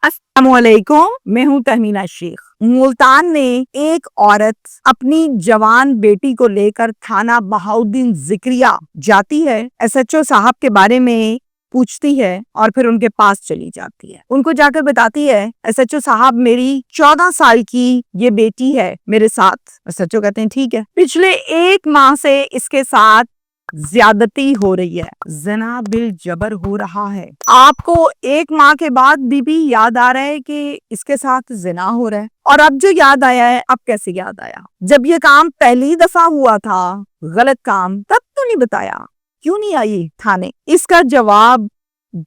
السلام علیکم، میں ہوں تہمینہ شیخ۔ ملتان میں ایک عورت اپنی جوان بیٹی کو لے کر تھانہ بہاؤالدین ذکریہ جاتی ہے، ایس ایچ او صاحب کے بارے میں پوچھتی ہے اور پھر ان کے پاس چلی جاتی ہے۔ ان کو جا کر بتاتی ہے ایس ایچ او صاحب میری 14 سال کی یہ بیٹی ہے میرے ساتھ۔ ایس ایچ او کہتے ہیں ٹھیک ہے، پچھلے 1 ماہ سے اس کے ساتھ زیادتی ہو رہی ہے، زنا بالجبر ہو رہا ہے۔ آپ کو 1 ماہ کے بعد بھی یاد آ رہا ہے کہ اس کے ساتھ زنا ہو رہا ہے، اور اب جو یاد آیا ہے اب کیسے یاد آیا؟ جب یہ کام پہلی دفعہ ہوا تھا، غلط کام، تب تو نہیں بتایا؟ کیوں نہیں آئی تھانے؟ اس کا جواب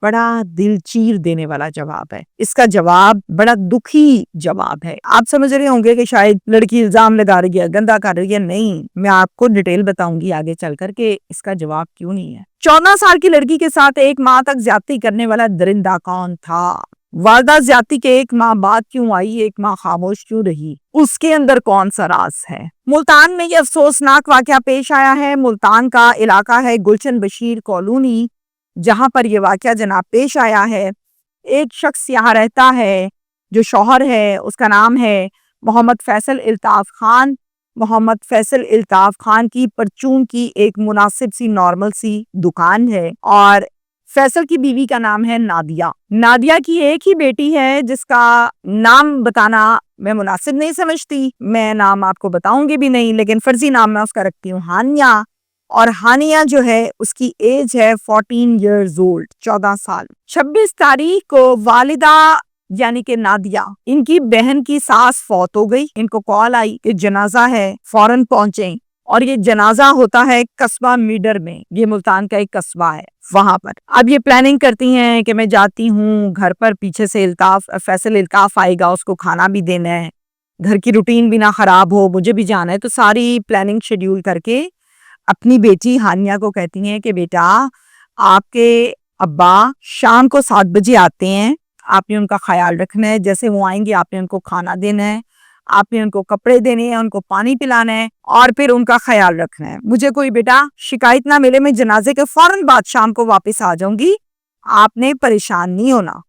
بڑا دل چیر دینے والا جواب ہے، اس کا جواب بڑا دکھی جواب ہے۔ آپ سمجھ رہے ہوں گے کہ شاید لڑکی الزام لگا رہی ہے، گندا کر رہی ہے، نہیں، میں آپ کو ڈیٹیل بتاؤں گی آگے چل کر کہ اس کا جواب کیوں نہیں ہے۔ 14 سال کی لڑکی کے ساتھ 1 ماہ تک زیادتی کرنے والا درندہ کون تھا؟ والدہ زیادتی کے 1 ماہ بعد کیوں آئی، 1 ماہ خاموش کیوں رہی؟ اس کے اندر کون سا راز ہے؟ ملتان میں یہ افسوسناک واقعہ پیش آیا ہے۔ ملتان کا علاقہ ہے گلشن بشیر کالونی، جہاں پر یہ واقعہ جناب پیش آیا ہے۔ ایک شخص یہاں رہتا ہے جو شوہر ہے، اس کا نام ہے محمد فیصل الطاف خان۔ محمد فیصل الطاف خان کی پرچون کی ایک مناسب سی نارمل سی دکان ہے، اور فیصل کی بیوی کا نام ہے نادیہ۔ نادیہ کی ایک ہی بیٹی ہے جس کا نام بتانا میں مناسب نہیں سمجھتی، میں نام آپ کو بتاؤں گی بھی نہیں، لیکن فرضی نام میں اس کا رکھتی ہوں ہانیہ۔ اور ہانیہ جو ہے اس کی ایج ہے 14 ایئرز اولڈ، 14 سال۔ 26 تاریخ کو والدہ یعنی کہ نادیہ، ان کی بہن کی ساس فوت ہو گئی، ان کو کال آئی کہ جنازہ ہے، فوراً پہنچیں، اور یہ جنازہ ہوتا ہے قصبہ میڈر میں، یہ ملتان کا ایک قصبہ ہے وہاں پر۔ اب یہ پلاننگ کرتی ہیں کہ میں جاتی ہوں گھر پر، پیچھے سے فیصل الطاف آئے گا، اس کو کھانا بھی دینا ہے، گھر کی روٹین بھی نہ خراب ہو، مجھے بھی جانا ہے، تو ساری پلاننگ شیڈیول کر کے اپنی بیٹی ہانیہ کو کہتی ہیں کہ بیٹا، آپ کے ابا شام کو 7 بجے آتے ہیں، آپ نے ان کا خیال رکھنا ہے، جیسے وہ آئیں گے آپ نے ان کو کھانا دینا ہے، آپ نے ان کو کپڑے دینے ہیں، ان کو پانی پلانا ہے، اور پھر ان کا خیال رکھنا ہے۔ مجھے کوئی بیٹا شکایت نہ ملے، میں جنازے کے فوراً بعد شام کو واپس آ جاؤں گی، آپ نے پریشان نہیں ہونا۔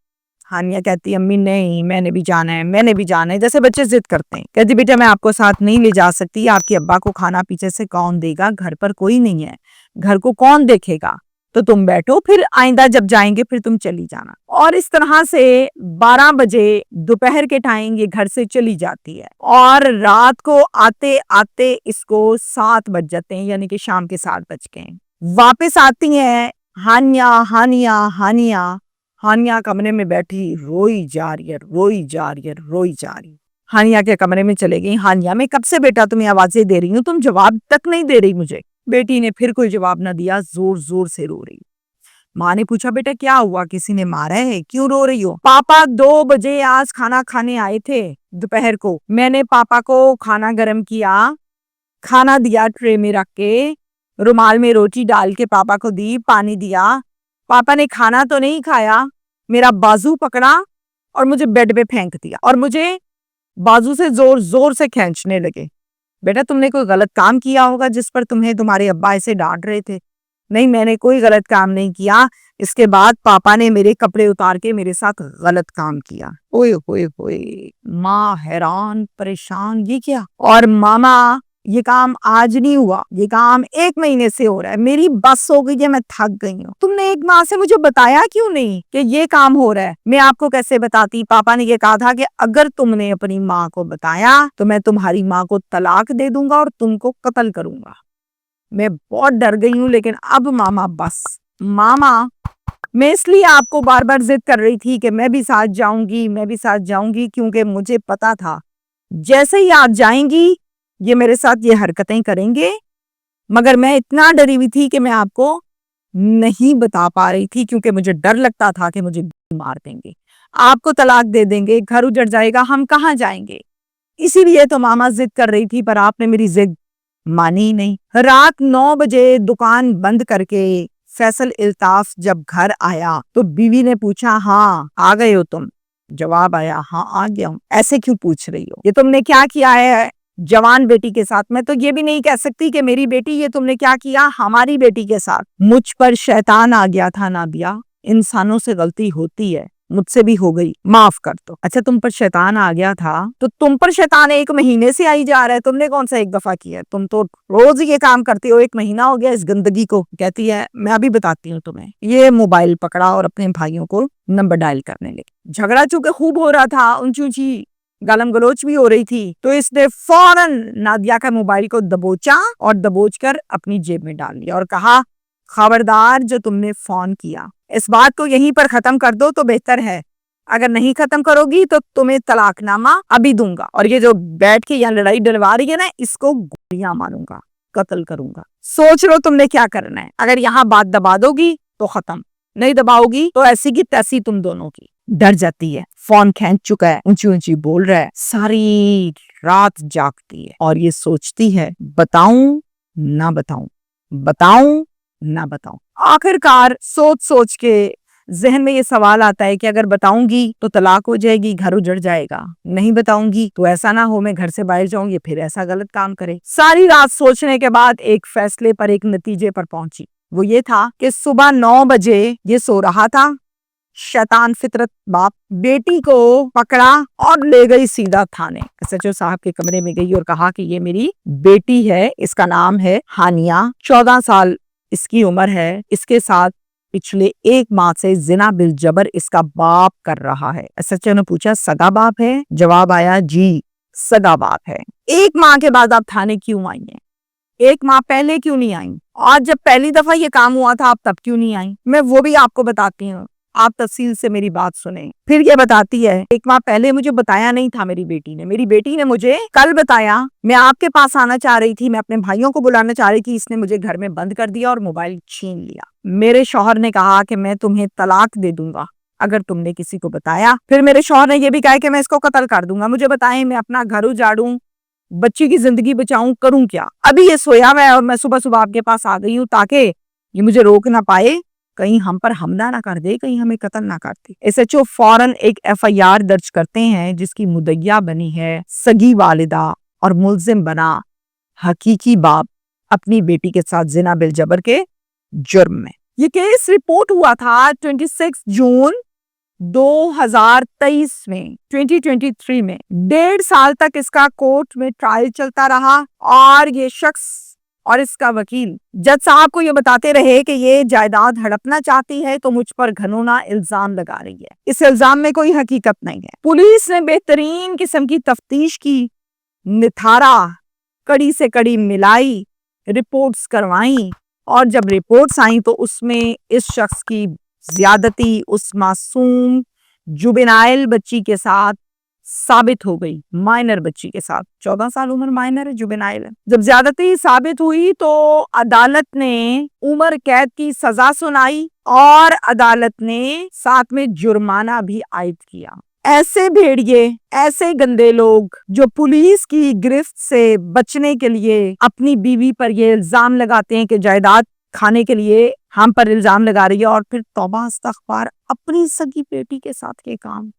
ہانیہ کہتی امی نہیں، میں نے بھی جانا ہے، میں نے بھی جانا ہے، جیسے بچے ضد کرتے ہیں۔ کہتی بیٹا میں آپ کو ساتھ نہیں لے جا سکتی، آپ کے ابا کو کھانا پیچھے سے کون دے گا، گھر پر کوئی نہیں ہے، گھر کو کون دیکھے گا، تو تم بیٹھو، پھر آئندہ جب جائیں گے پھر تم چلی جانا۔ اور اس طرح سے 12 بجے دوپہر کے ٹائم یہ گھر سے چلی جاتی ہے، اور رات کو آتے آتے اس کو 7 بج جاتے ہیں، یعنی کہ شام کے 7 بج گئے۔ واپس آتی ہیں ہانیہ ہانیہ ہانیہ ہانیہ کمرے میں بیٹھی روئی جا رہی ہے، روئی جا رہی ہے، روئی جا رہی ہے۔ ہانیہ کے کمرے میں چلے گئی، ہانیہ میں کب سے بیٹا تمہیں آوازیں دے رہی ہوں، تم جواب تک نہیں دے رہی مجھے۔ بیٹی نے پھر کوئی جواب نہ دیا، زور زور سے رو رہی۔ ماں نے پوچھا بیٹا کیا ہوا، کسی نے مارا ہے، کیوں رو رہی ہو؟ پاپا 2 بجے آج کھانا کھانے آئے تھے دوپہر کو، میں نے پاپا کو کھانا گرم کیا، کھانا دیا ٹرے میں رکھ کے، رومال میں روٹی ڈال کے پاپا کو دی، پانی دیا، پاپا نے کھانا تو نہیں کھایا، میرا بازو پکڑا اور مجھے بیڈ پہ پھینک دیا، اور مجھے بازو سے زور زور سے کھینچنے لگے۔ بیٹا تم نے کوئی غلط کام کیا ہوگا جس پر تمہیں تمہارے ابا ایسے ڈانٹ رہے تھے۔ نہیں میں نے کوئی غلط کام نہیں کیا، اس کے بعد پاپا نے میرے کپڑے اتار کے میرے ساتھ غلط کام کیا۔ اوئے ہوئے ہوئے، ماں حیران پریشان، یہ کیا؟ اور ماما یہ کام آج نہیں ہوا، یہ کام 1 مہینے سے ہو رہا ہے، میری بس ہو گئی ہے، میں تھک گئی ہوں، تم نے 1 ماہ سے مجھے بتایا کیوں نہیں کہ یہ کام ہو رہا ہے؟ میں آپ کو کیسے بتاتی؟ پاپا نے یہ کہا تھا کہ اگر تم نے اپنی ماں کو بتایا تو میں تمہاری ماں کو طلاق دے دوں گا اور تم کو قتل کروں گا۔ میں بہت ڈر گئی ہوں، لیکن اب ماما بس، ماما میں اس لیے آپ کو بار بار ضد کر رہی تھی کہ میں بھی ساتھ جاؤں گی، میں بھی ساتھ جاؤں گی، کیونکہ مجھے پتا تھا جیسے ہی آپ جائیں گی یہ میرے ساتھ یہ حرکتیں کریں گے، مگر میں اتنا ڈری ہوئی تھی کہ میں آپ کو نہیں بتا پا رہی تھی، کیونکہ مجھے ڈر لگتا تھا کہ مجھے مار دیں گے، آپ کو طلاق دے دیں گے، گھر اجڑ جائے گا، ہم کہاں جائیں گے۔ اسی لیے تو ماما ضد کر رہی تھی، پر آپ نے میری ضد مانی ہی نہیں۔ رات 9 بجے دکان بند کر کے فیصل الطاف جب گھر آیا تو بیوی نے پوچھا ہاں آ گئے ہو تم؟ جواب آیا ہاں آ گیا ہوں۔ ایسے کیوں پوچھ رہی ہو، یہ تم نے کیا کیا ہے جوان بیٹی کے ساتھ؟ میں تو یہ بھی نہیں کہہ سکتی کہ میری بیٹی، یہ تم نے کیا کیا ہماری بیٹی کے ساتھ؟ مجھ پر شیطان آ گیا تھا نادیہ، انسانوں سے غلطی ہوتی ہے، مجھ سے بھی ہو گئی, معاف کر دو. اچھا تم پر شیطان آ گیا تھا تو تم پر شیطان 1 مہینے سے آئی جا رہا ہے, تم نے کون سا 1 دفعہ کیا ہے؟ تم تو روز یہ کام کرتی ہو, 1 مہینہ ہو گیا اس گندگی کو. کہتی ہے میں ابھی بتاتی ہوں تمہیں. یہ موبائل پکڑا اور اپنے بھائیوں کو نمبر ڈائل کرنے لگی. جھگڑا چونکہ خوب ہو رہا تھا, اونچی اونچی گالم گلوچ بھی ہو رہی تھی, تو اس نے فوراً نادیہ کا موبائل کو دبوچا اور دبوچ کر اپنی جیب میں ڈال لیا اور کہا خبردار جو تم نے فون کیا, اس بات کو یہیں پر ختم کر دو تو بہتر ہے, اگر نہیں ختم کرو گی تو تمہیں طلاق نامہ ابھی دوں گا, اور یہ جو بیٹھ کے یہاں لڑائی ڈلوا رہی ہے نا, اس کو گولیاں ماروں گا, قتل کروں گا. سوچ لو تم نے کیا کرنا ہے. اگر یہاں بات دبا دو گی تو ختم, نہیں دباؤ گی تو ایسی کی تیسی تم دونوں کی. ڈر جاتی ہے, فون کھینچ چکا ہے, اونچی اونچی بول رہا ہے, ساری رات جاگتی ہے اور یہ سوچتی ہے بتاؤں نہ بتاؤں, بتاؤں نہ بتاؤں. آخر کار سوچ سوچ کے ذہن میں یہ سوال آتا ہے کہ اگر بتاؤں گی تو طلاق ہو جائے گی, گھر اجڑ جائے گا, نہیں بتاؤں گی تو ایسا نہ ہو میں گھر سے باہر جاؤں, یہ پھر ایسا غلط کام کرے. ساری رات سوچنے کے بعد ایک فیصلے پر, ایک نتیجے پر پہنچی. وہ یہ تھا کہ صبح 9 بجے یہ سو رہا تھا, شیطان فطرت باپ بیٹی کو پکڑا اور لے گئی سیدھا تھانے. SHO صاحب کے کمرے میں گئی اور کہا کہ یہ میری بیٹی ہے, اس کا نام ہے ہانیہ, 14 سال اس کی عمر ہے, اس کے ساتھ پچھلے 1 ماہ سے زنا بالجبر اس کا باپ کر رہا ہے. SHO نے پوچھا سگا باپ ہے؟ جواب آیا جی سگا باپ ہے. 1 ماہ کے بعد آپ تھانے کیوں آئی ہیں؟ 1 ماہ پہلے کیوں نہیں آئیں؟ اور جب پہلی دفعہ یہ کام ہوا تھا آپ تب کیوں نہیں آئیں؟ میں وہ بھی آپ کو بتاتی ہوں, آپ تفصیل سے میری بات سنیں. پھر یہ بتاتی ہے 1 ماہ پہلے مجھے بتایا نہیں تھا میری بیٹی نے مجھے کل بتایا. میں آپ کے پاس آنا چاہ رہی تھی, میں اپنے بھائیوں کو بلانا چاہ رہی تھی, اس نے مجھے گھر میں بند کر دیا اور موبائل چھین لیا. میرے شوہر نے کہا کہ میں تمہیں طلاق دے دوں گا اگر تم نے کسی کو بتایا. پھر میرے شوہر نے یہ بھی کہا کہ میں اس کو قتل کر دوں گا. مجھے بتائیں میں اپنا گھر اجاڑوں, بچی کی زندگی بچاؤں, کروں کیا؟ ابھی یہ سویا ہوا ہے اور میں صبح آپ کے پاس آ گئی ہوں تاکہ یہ مجھے روک نہ پائے, کہیں ہم پر حملہ نہ کر دے, کہیں ہمیں قتل نہ کر دے. SHO فوراً ایک FIR درج کرتے ہیں جس کی مدعیہ بنی ہے سگی والدہ اور ملزم بنا حقیقی باپ اپنی بیٹی کے ساتھ زنا بالجبر کے جرم میں. یہ کیس رپورٹ ہوا تھا 26 جون 2023 میں 2023 میں. 1.5 سال تک اس کا کورٹ میں ٹرائل چلتا رہا اور یہ شخص اور اس کا وکیل جج صاحب کو یہ بتاتے رہے کہ یہ جائیداد ہڑپنا چاہتی ہے تو مجھ پر گھنونا الزام لگا رہی ہے. اس الزام میں کوئی حقیقت نہیں ہے. پولیس نے بہترین قسم کی تفتیش کی, نتھارا, کڑی سے کڑی ملائی, رپورٹس کروائیں, اور جب رپورٹس آئیں تو اس میں اس شخص کی زیادتی اس معصوم جوبینائل بچی کے ساتھ ثابت ہو گئی. مائنر بچی کے ساتھ, 14 سال عمر مائنر ہے, جوبینائل ہے. جب زیادتی ثابت ہوئی تو عدالت نے عمر قید کی سزا سنائی اور عدالت نے ساتھ میں جرمانہ بھی عائد کیا. ایسے بھیڑیے, ایسے گندے لوگ جو پولیس کی گرفت سے بچنے کے لیے اپنی بیوی پر یہ الزام لگاتے ہیں کہ جائیداد کھانے کے لیے ہم پر الزام لگا رہی ہے, اور پھر توبہ استغفار اپنی سگی بیٹی کے ساتھ یہ کام.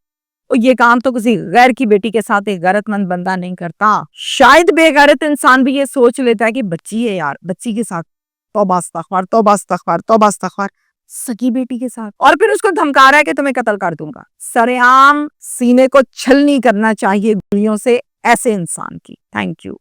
اور یہ کام تو کسی غیر کی بیٹی کے ساتھ ایک غیرت مند بندہ نہیں کرتا. شاید بے غیرت انسان بھی یہ سوچ لیتا ہے کہ بچی ہے یار, بچی کے ساتھ توبہ استغفار توبہ استغفار توبہ استغفار, سگی بیٹی کے ساتھ, اور پھر اس کو دھمکا رہا ہے کہ تمہیں قتل کر دوں گا. سرعام سینے کو چھلنی کرنا چاہیے گولیوں سے ایسے انسان کی. Thank you.